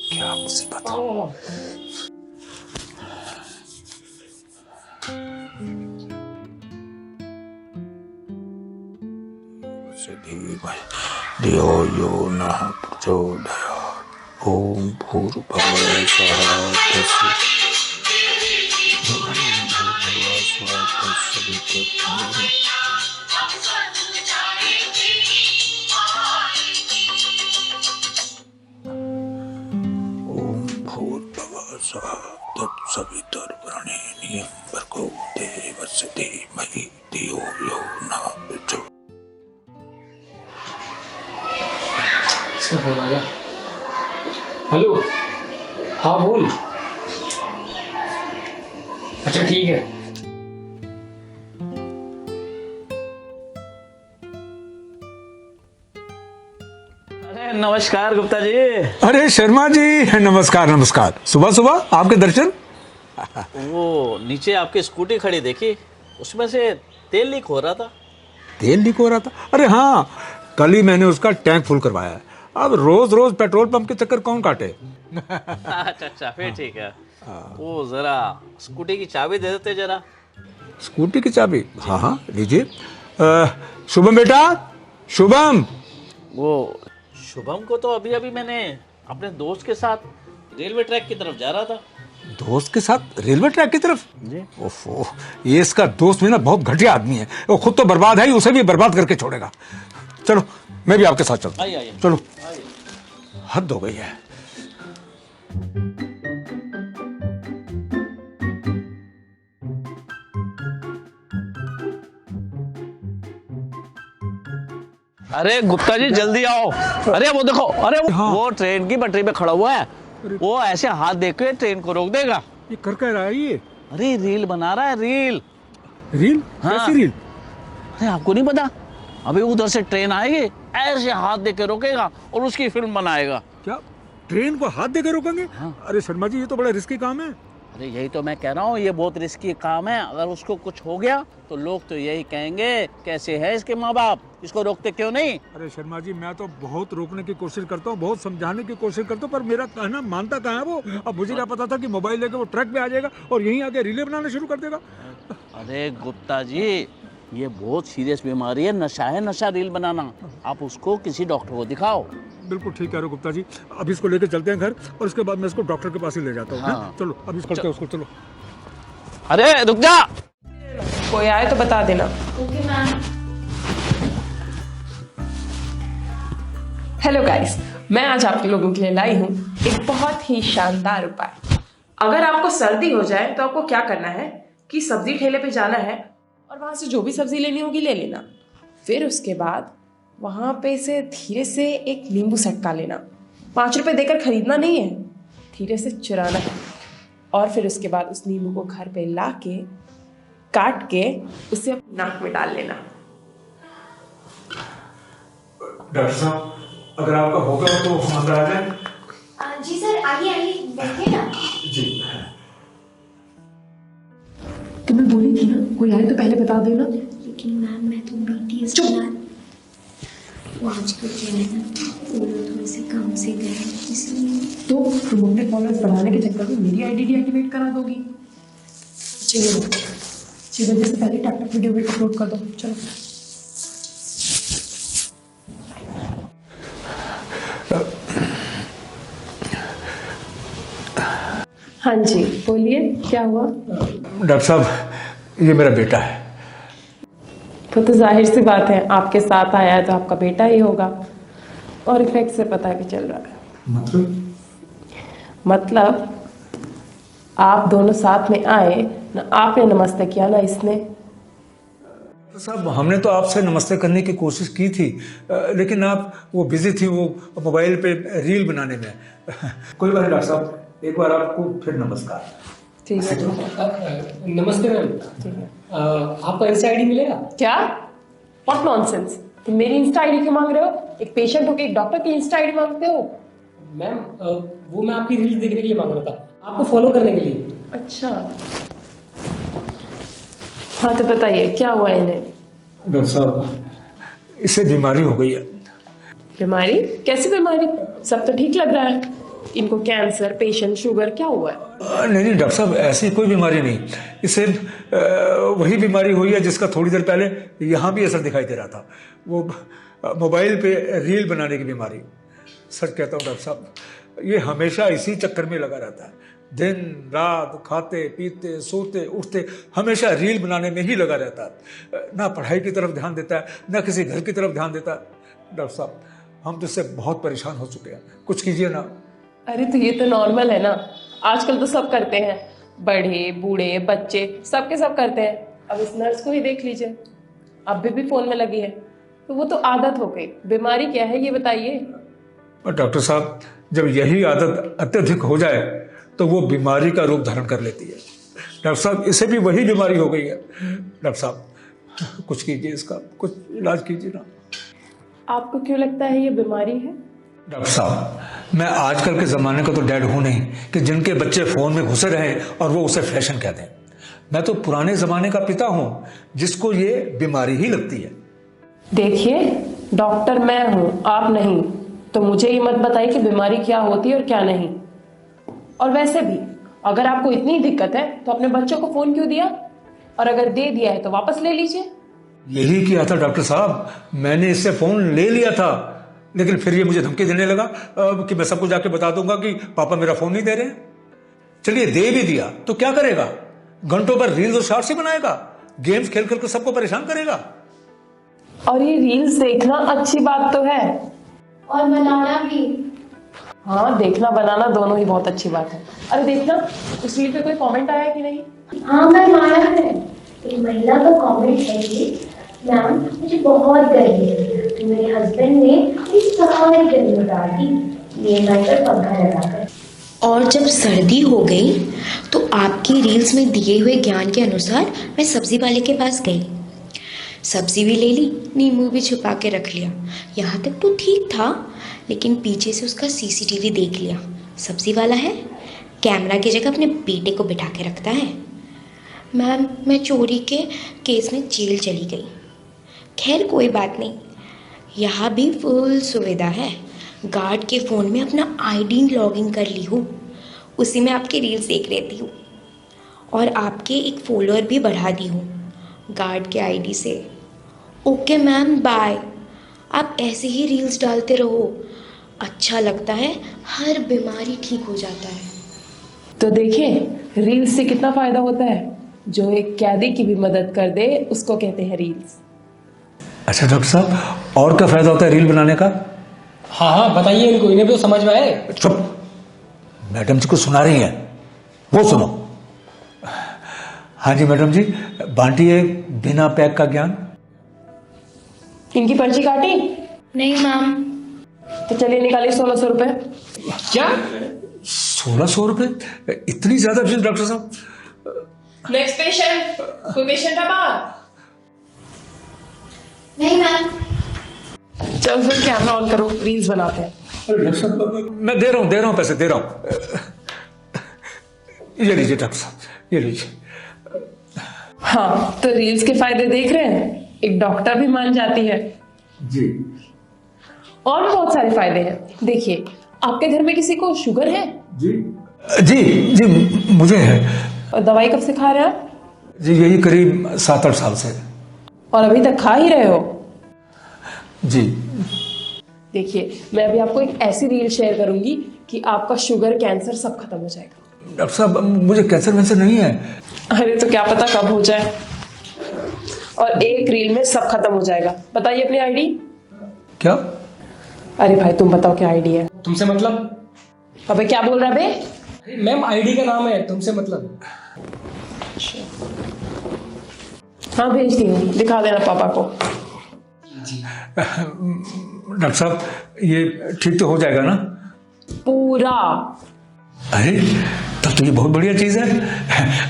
क्या मुसीबत हो। धियो यो नः प्रचोदयात् ओम भूर्भुवः स्वः तत्सवितुर्वरेण्यं भर्गो देवस्य धीमहि धियो यो नः प्रचोदयात्। हेलो, हाँ बोल। अच्छा ठीक है। अरे नमस्कार गुप्ता जी। अरे शर्मा जी, नमस्कार नमस्कार। सुबह सुबह आपके दर्शन। वो नीचे आपकी स्कूटी खड़ी देखी, उसमें से तेल लीक हो रहा था। तेल लीक हो रहा था? अरे हाँ, कल ही मैंने उसका टैंक फुल करवाया है। अब रोज रोज पेट्रोल पंप के चक्कर कौन काटे। अच्छा फिर ठीक है। वो जरा स्कूटी की चाबी दे देते जरा। स्कूटी की चाबी? हाँ हाँ लीजिए। शुभम बेटा, शुभम। वो शुभम को तो अभी अभी मैंने अपने दोस्त के साथ रेलवे ट्रैक की तरफ जा रहा था। दोस्त के साथ रेलवे ट्रैक की तरफ? जी। ओफो, ये इसका दोस्त भी ना बहुत घटिया आदमी है। वो खुद तो बर्बाद है ही, उसे भी बर्बाद करके छोड़ेगा। चलो मैं भी आपके साथ चलता हूं। आइए। चलो, हद हो गई है। अरे गुप्ता जी जल्दी आओ। अरे वो देखो, अरे हाँ। वो ट्रेन की पटरी पे खड़ा हुआ है। वो ऐसे हाथ देख के ट्रेन को रोक देगा। ये कर क्या रहा है ये? अरे रील बना रहा है, रील। रील? हाँ। कैसी रील? अरे आपको नहीं पता, अभी उधर से ट्रेन आएगी, ऐसे हाथ दे के रोकेगा और उसकी फिल्म बनाएगा। क्या ट्रेन को हाथ देकर रोकेंगे? हाँ। अरे शर्मा जी, ये तो बड़ा रिस्की काम है। अरे यही तो मैं कह रहा हूँ, ये बहुत रिस्की काम है। अगर उसको कुछ हो गया तो लोग तो यही कहेंगे कैसे है इसके माँ बाप, इसको रोकते क्यों नहीं। अरे शर्मा जी, मैं तो बहुत रोकने की कोशिश करता हूँ, बहुत समझाने की कोशिश करता हूँ, पर मेरा कहना मानता कहाँ है वो। अब मुझे क्या पता था कि मोबाइल लेके वो ट्रक पे आ जाएगा और यहीं आके रीलें बनाना शुरू कर देगा। अरे गुप्ता जी, ये बहुत सीरियस बीमारी है, नशा है, नशा रील बनाना। आप उसको किसी डॉक्टर को दिखाओ। बिल्कुल ठीक कह रहे हो गुप्ता जी। अब इसको लेके चलते हैं घर, और उसके बाद मैं इसको डॉक्टर के पास ही ले जाता हूँ। हाँ। चलो अब इसको चलते हैं उसको। चलो। अरे रुक जा। कोई आए तो बता देना। Okay ma'am. हेलो गाइस, मैं आज आप लोगों के लिए लाई हूँ एक बहुत ही शानदार उपाय। अगर आपको सर्दी हो जाए तो आपको क्या करना है कि सब्जी ठेले पे जाना है और वहां से जो भी सब्जी लेनी होगी ले लेना। फिर उसके बाद वहां पे से धीरे से एक नींबू सटका लेना। 5 रुपए देकर खरीदना नहीं है, धीरे से चुराना है। और फिर उसके बाद उस नींबू को घर पे ला के काट के उसे नाक में डाल लेना। डॉक्टर साहब, अगर आपका होगा तो अंदर आ जाए। जी सर, आइए आइए बैठिए ना। जी। तो मैं बोली थी ना, कोई आए तो पहले बता देना। लेकिन मैम मैं तो बीटीएस वो आजकल क्या है ना, वो लोग थोड़े से काम से गए इसलिए। तो तुम अपने फॉलोअर्स बढ़ाने के चक्कर में मेरी आईडी डीएक्टिवेट करा दोगी। चलिए 6 बजे से पहले टैकटैक वीडियो भी अपलोड कर दो। चलो। हाँ जी बोलिए, क्या हुआ? डॉक्टर साहब, ये मेरा बेटा है। तो जाहिर सी बात है, आपके साथ आया है तो आपका बेटा ही होगा। और इफेक्ट से पता भी चल रहा है। मतलब आप दोनों साथ में आए ना, आपने नमस्ते किया ना इसने। डॉक्टर साहब, हमने तो आपसे नमस्ते करने की कोशिश की थी, लेकिन आप वो बिजी थी वो मोबाइल पे रील बनाने में। कोई बात नहीं डॉक्टर साहब, एक बार आपको फिर नमस्कार। ठीक है। नमस्ते मैम। ठीक है। आपका इंस्टा आईडी मिलेगा? क्या? What nonsense! तुम मेरी इंस्टा आईडी क्यों मांग रहे हो? एक पेशेंट हो के एक डॉक्टर की इंस्टा आईडी मांगते हो? मैम वो मैं आपकी रील्स देखने के लिए मांग रहा था, आपको फॉलो करने के लिए। अच्छा, हाँ तो बताइए क्या हुआ इन्हें? डॉक्टर साहब, इससे बीमारी हो गई है। बीमारी? कैसी बीमारी? सब तो ठीक लग रहा है। इनको कैंसर, पेशेंट, शुगर, क्या हुआ है? नहीं डॉक्टर साहब, ऐसी कोई बीमारी नहीं। इसे वही बीमारी हुई है जिसका थोड़ी देर पहले यहाँ भी असर दिखाई दे रहा था, वो मोबाइल पे रील बनाने की बीमारी। सच कहता हूँ डॉक्टर साहब, ये हमेशा इसी चक्कर में लगा रहता है। दिन रात खाते पीते सोते उठते हमेशा रील बनाने में ही लगा रहता है। ना पढ़ाई की तरफ ध्यान देता है, ना किसी घर की तरफ ध्यान देता है। डॉक्टर साहब, हम तो इससे बहुत परेशान हो चुके हैं, कुछ कीजिए ना। अरे तो ये तो नॉर्मल है ना, आजकल तो सब करते हैं, बड़े बूढ़े बच्चे सबके सब करते हैं। अब इस नर्स को ही देख लीजिए, अब भी फोन में लगी है, तो वो तो आदत हो गई। बीमारी क्या है ये बताइए? और डॉक्टर साहब, जब यही आदत अत्यधिक हो जाए तो वो बीमारी का रूप धारण कर लेती है। डॉक्टर साहब, इसे भी वही बीमारी हो गई है। डॉक्टर साहब, कुछ कीजिए, इसका कुछ इलाज कीजिए ना। आपको क्यों लगता है ये बीमारी है? डॉक्टर साहब, मैं आजकल के ज़माने का तो डैड हूं नहीं कि जिनके बच्चे फ़ोन में घुसे रहें और वो उसे फैशन कहते हैं। मैं तो पुराने ज़माने का पिता हूं जिसको ये बीमारी ही लगती है। देखिए, डॉक्टर मैं हूं, आप नहीं, तो मुझे ये मत बताइए कि बीमारी क्या होती है और क्या नहीं। और वैसे भी अगर आपको इतनी दिक्कत है तो अपने बच्चों को फोन क्यों दिया? और अगर दे दिया है तो वापस ले लीजिए। यही किया था डॉक्टर साहब, मैंने इससे फ़ोन ले लिया था, लेकिन फिर ये मुझे धमकी देने लगा कि मैं सबको जाके बता दूंगा कि पापा मेरा फ़ोन नहीं दे रहे। चलिए दे भी दिया तो क्या करेगा? घंटों पर रील्स और शॉर्ट्स ही बनाएगा, गेम्स खेल खेल कर सबको परेशान करेगा। और ये रील्स देखना अच्छी बात तो है, और बनाना भी। हाँ देखना बनाना दोनों ही बहुत अच्छी बात है। अरे देखना, उस रील पे कोई कमेंट आया कि नहीं? हाँ मैम, आया है। एक महिला का कमेंट है ये, मैम मुझे बहुत गर्मी है तो मेरे हस्बैंड ने इस सारे गर्मी उतार दी EMI पर पंखा लगाकर। और जब सर्दी हो गई तो आपकी रील्स में दिए हुए ज्ञान के अनुसार मैं सब्जी वाले के पास गई, सब्जी भी ले ली, नींबू भी छुपा के रख लिया। यहाँ तक तो ठीक था, लेकिन पीछे से उसका CCTV देख लिया। सब्जी वाला है, कैमरा की जगह अपने बेटे को बिठा के रखता है। मैम, मैं चोरी के केस में जेल चली गई। खैर कोई बात नहीं, यहाँ भी फुल सुविधा है। गार्ड के फ़ोन में अपना ID लॉगिन कर ली हूँ, उसी में आपकी रील्स देख लेती हूँ और आपके एक फॉलोअर भी बढ़ा दी हूँ गार्ड के ID से। Okay ma'am, bye. आप ऐसे ही रील्स डालते रहो, अच्छा लगता है, हर बीमारी ठीक हो जाता है। तो देखिए रील्स से कितना फायदा होता है। जो एक कैदी की भी मदद कर दे उसको कहते हैं रील्स। अच्छा डॉक्टर साहब, और क्या फायदा होता है रील बनाने का? हाँ हाँ बताइए इनको, इन्हें भी तो समझ में आए। चुप, मैडम जी को सुना रही हैं, वो सुनो। हाँ जी मैडम जी, बांटिए बिना पैक का ज्ञान। इनकी पर्ची काटी? नहीं मैम। तो चलिए निकालिए 1600 रुपए। क्या? 1600 रुपए? इतनी ज्यादा फीस डॉक्टर साहब? Next patient. कोई पेशेंट है बाहर? नहीं मैम। चल फिर कैमरा ऑन करो, रील्स बनाते हैं। अरे डॉक्टर साहब, मैं दे रहा हूँ पैसे दे रहा हूँ। ये लीजिए डॉक्टर साहब, ये लीजिए। हाँ तो रील्स के फायदे देख रहे हैं, एक डॉक्टर भी मान जाती है। जी और भी बहुत सारे फायदे हैं। देखिए, आपके घर में किसी को शुगर है? जी जी जी मुझे है। और दवाई कब से खा रहे हैं आप? जी यही करीब 7-8 साल से। और अभी तक खा ही रहे हो? जी। देखिए, मैं अभी आपको एक ऐसी रील शेयर करूंगी कि आपका शुगर, कैंसर सब खत्म हो जाएगा। डॉक्टर साहब, मुझे कैंसर वैंसर नहीं है। अरे तो क्या पता कब हो जाए, और एक रील में सब खत्म हो जाएगा। बताइए अपनी ID। क्या? अरे भाई तुम बताओ क्या ID है? तुमसे मतलब? अबे क्या बोल रहा है बे? मैम ID का नाम है, तुमसे मतलब। हाँ भेज दी हूँ, दिखा देना पापा को। डॉक्टर साहब, ये ठीक तो हो जाएगा ना? पूरा। अरे तब तो ये बहुत बढ़िया चीज है।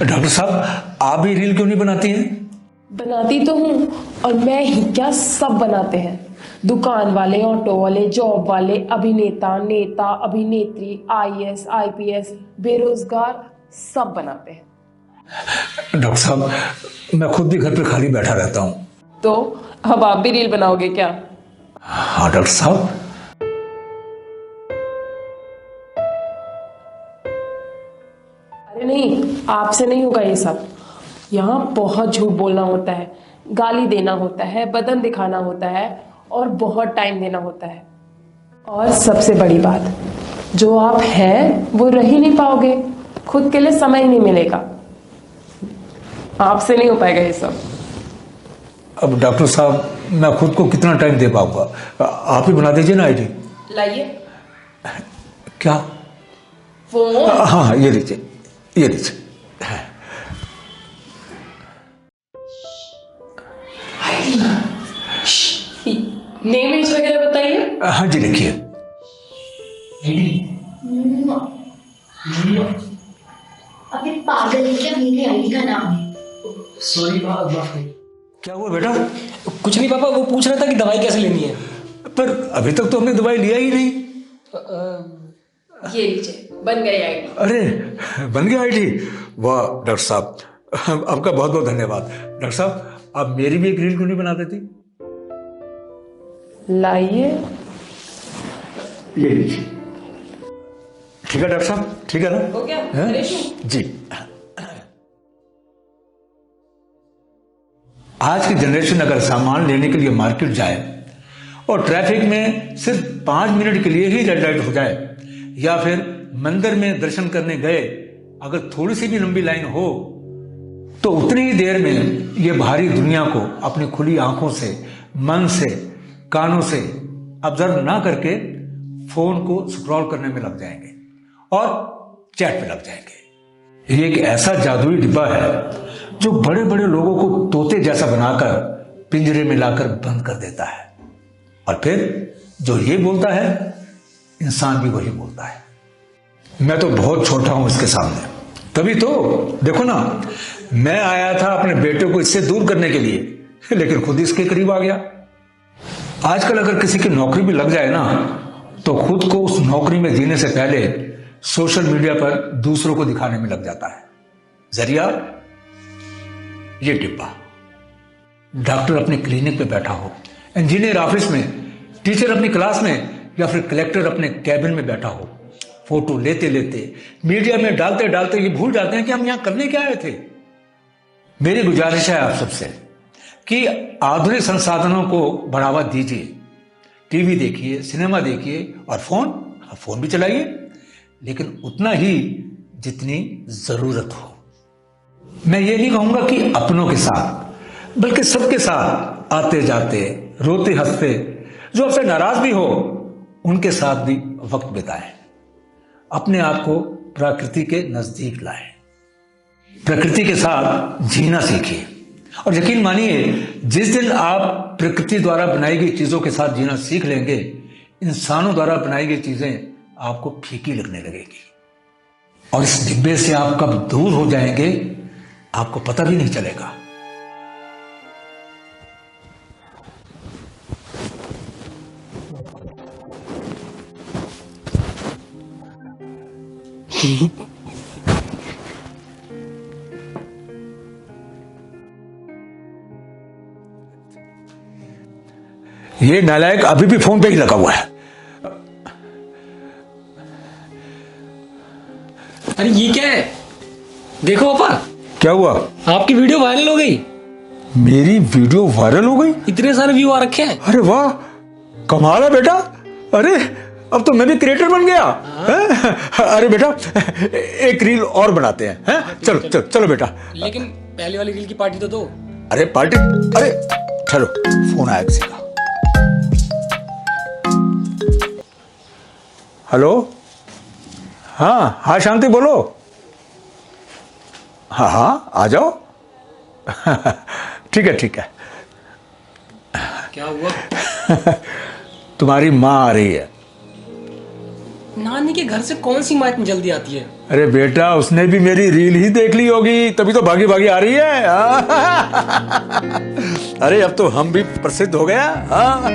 डॉक्टर साहब, आप भी रील क्यों नहीं बनाती हैं? बनाती तो हूँ, और मैं ही क्या, सब बनाते हैं। दुकान वाले, ऑटो वाले, जॉब वाले, अभिनेता, नेता, अभिनेत्री, IAS, IPS, बेरोजगार, सब बनाते हैं। डॉक्टर साहब, मैं खुद भी घर पे खाली बैठा रहता हूँ। तो अब आप भी रील बनाओगे क्या? हाँ डॉक्टर साहब। अरे नहीं, आपसे नहीं होगा ये सब। यहाँ बहुत झूठ बोलना होता है, गाली देना होता है, बदन दिखाना होता है और बहुत टाइम देना होता है। और सबसे बड़ी बात, जो आप हैं वो रह ही नहीं पाओगे, खुद के लिए समय ही नहीं मिलेगा। आपसे नहीं हो पाएगा ये सब। अब डॉक्टर साहब, मैं खुद को कितना टाइम दे पाऊंगा? आप ही बना दीजिए ना आईडी। लाइए क्या? फोन। हाँ, ये लीजिए, ये लीजिए। नेम एज वगैरह बताइए। हाँ जी, लिखिए। अबे पागल है क्या? मेरी आईडी का नाम है। सॉरी माफ करिए। क्या हुआ बेटा? कुछ नहीं पापा, वो पूछ रहा था कि दवाई कैसे लेनी है। पर अभी तक तो हमने दवाई लिया ही नहीं। ये लीजिए, बन गई आईडी। अरे, बन गया आईडी? वाह डॉक्टर साहब, आपका बहुत बहुत धन्यवाद। डॉक्टर साहब, आप मेरी भी एक रील क्यों नहीं बना देती? लाइए। ये लीजिए। ठीक है डॉक्टर साहब, ठीक है ना? हो गया? हैं? रेशू? जी। आज की जनरेशन अगर सामान लेने के लिए मार्केट जाए और ट्रैफिक में सिर्फ 5 मिनट के लिए ही रेड लाइट हो जाए, या फिर मंदिर में दर्शन करने गए अगर थोड़ी सी भी लंबी लाइन हो, तो उतनी ही देर में ये भारी दुनिया को अपनी खुली आंखों से, मन से, कानों से ऑब्जर्व ना करके फोन को स्क्रॉल करने में लग जाएंगे और चैट पे लग जाएंगे। ये एक ऐसा जादुई डिब्बा है जो बड़े बड़े लोगों को तोते जैसा बनाकर पिंजरे में लाकर बंद कर देता है, और फिर जो ये बोलता है, इंसान भी वही बोलता है। मैं तो बहुत छोटा हूं इसके सामने, तभी तो देखो ना, मैं आया था अपने बेटे को इससे दूर करने के लिए, लेकिन खुद इसके करीब आ गया। आजकल अगर किसी की नौकरी भी लग जाए ना, तो खुद को उस नौकरी में जीने से पहले सोशल मीडिया पर दूसरों को दिखाने में लग जाता है। जरिया ये डिब्बा। डॉक्टर अपने क्लिनिक पे बैठा हो, इंजीनियर ऑफिस में, टीचर अपनी क्लास में, या फिर कलेक्टर अपने कैबिन में बैठा हो, फोटो लेते लेते, मीडिया में डालते डालते ये भूल जाते हैं कि हम यहां करने क्या आए थे। मेरी गुजारिश है आप सबसे कि आधुनिक संसाधनों को बढ़ावा दीजिए। टीवी देखिए, सिनेमा देखिए, और फोन भी चलाइए, लेकिन उतना ही जितनी जरूरत हो। मैं ये नहीं कहूंगा कि अपनों के साथ, बल्कि सबके साथ आते जाते, रोते हंसते, जो आपसे नाराज भी हो उनके साथ भी वक्त बिताएं। अपने आप को प्रकृति के नजदीक लाएं, प्रकृति के साथ जीना सीखिए। और यकीन मानिए, जिस दिन आप प्रकृति द्वारा बनाई गई चीजों के साथ जीना सीख लेंगे, इंसानों द्वारा बनाई गई चीजें आपको फीकी लगने लगेगी, और इस डिब्बे से आप कब दूर हो जाएंगे आपको पता भी नहीं चलेगा। ये नालायक अभी भी फोन पे ही लगा हुआ है। अरे ये क्या है? देखो पापा, क्या हुआ? आपकी वीडियो वायरल हो गई। मेरी वीडियो वायरल हो गई? इतने सारे व्यू आ रखे हैं। अरे वाह, कमाल है बेटा। अरे अब तो मैं भी क्रिएटर बन गया। अरे बेटा, एक रील और बनाते हैं, हैं? चलो चलो चलो बेटा। लेकिन पहले वाली रील की पार्टी तो दो। अरे पार्टी? अरे चलो, फोन आया किसी का। हेलो, हाँ हाँ शांति बोलो। हाँ हाँ आ जाओ। ठीक है ठीक है। क्या हुआ? तुम्हारी माँ आ रही है। नानी के घर से कौन सी माँ इतनी जल्दी आती है? अरे बेटा, उसने भी मेरी रील ही देख ली होगी, तभी तो भागी भागी आ रही है। अरे अब तो हम भी प्रसिद्ध हो गया। हाँ